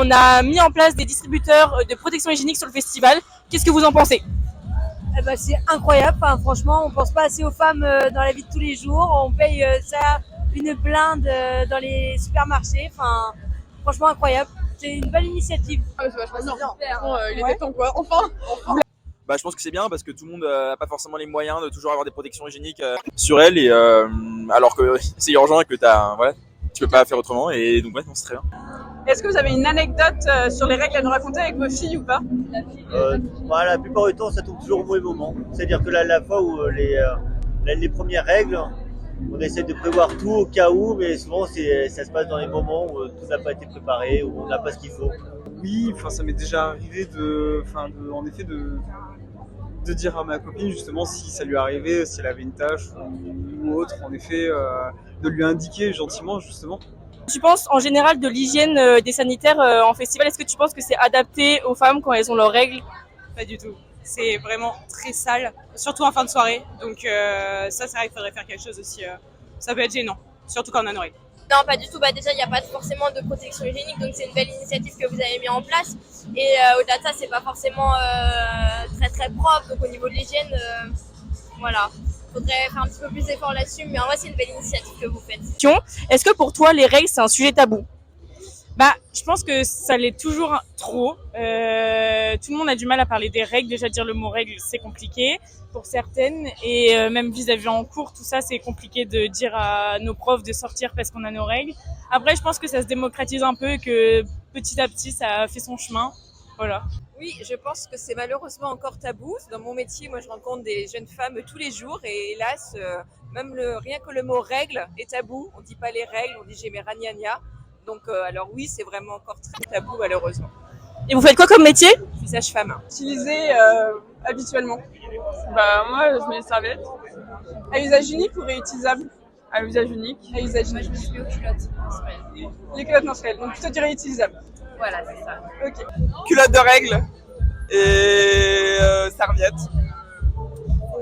On a mis en place des distributeurs de protection hygiénique sur le festival. Qu'est-ce que vous en pensez? C'est incroyable. Enfin, franchement, on pense pas assez aux femmes dans la vie de tous les jours. On paye ça une blinde dans les supermarchés. Enfin, franchement, incroyable. C'est une belle initiative. C'est vachement bien. Il était temps quoi. Enfin. Bah, je pense que c'est bien parce que tout le monde n'a pas forcément les moyens de toujours avoir des protections hygiéniques sur elle et alors que c'est urgent et que tu peux pas faire autrement et donc ouais, non, c'est très bien. Est-ce que vous avez une anecdote sur les règles à nous raconter avec vos filles ou pas? La plupart du temps, ça tombe toujours au mauvais moment. C'est-à-dire que la fois où les premières règles, on essaie de prévoir tout au cas où, mais souvent ça se passe dans les moments où tout n'a pas été préparé, où on n'a pas ce qu'il faut. Oui, enfin ça m'est déjà arrivé de dire à ma copine justement si ça lui arrivait, si elle avait une tâche ou autre, en effet, de lui indiquer gentiment justement. Tu penses en général de l'hygiène des sanitaires en festival? Est-ce que tu penses que c'est adapté aux femmes quand elles ont leurs règles? Pas du tout. C'est vraiment très sale, surtout en fin de soirée. Donc ça, c'est vrai qu'il faudrait faire quelque chose aussi. Ça peut être gênant, surtout quand on a nos règles. Non, pas du tout. Déjà, il n'y a pas forcément de protection hygiénique, donc c'est une belle initiative que vous avez mis en place. Et au-delà de ça, c'est pas forcément très très propre. Donc au niveau de l'hygiène, voilà. Faudrait faire un petit peu plus d'efforts là-dessus, mais en vrai, c'est une belle initiative que vous faites. Est-ce que pour toi, les règles, c'est un sujet tabou? Je pense que ça l'est toujours trop. Tout le monde a du mal à parler des règles. Déjà, dire le mot règle, c'est compliqué pour certaines. Et même vis-à-vis en cours, tout ça, c'est compliqué de dire à nos profs de sortir parce qu'on a nos règles. Après, je pense que ça se démocratise un peu et que petit à petit, ça fait son chemin. Voilà. Oui, je pense que c'est malheureusement encore tabou. Dans mon métier, moi, je rencontre des jeunes femmes tous les jours et hélas, même rien que le mot règle est tabou. On dit pas les règles, on dit j'ai mes ragnagnas. Donc, alors oui, c'est vraiment encore très tabou, malheureusement. Et vous faites quoi comme métier? Je suis sage-femme. Utilisé habituellement. Moi, je mets les serviettes. À usage unique ou réutilisable? À usage unique. À usage unique. Je mets aux culottes menstruelles. Les culottes menstruelles, donc plutôt du réutilisable. Voilà, c'est ça. Ok. Culottes de règles et serviettes.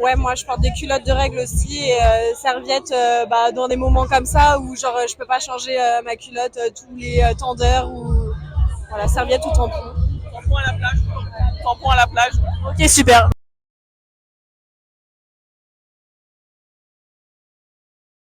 Ouais, moi, je porte des culottes de règles aussi et serviettes dans des moments comme ça où genre je peux pas changer ma culotte tous les temps d'heure ou voilà, serviette ou tampon. Tampon à la plage. Tampon à la plage. Ok, super.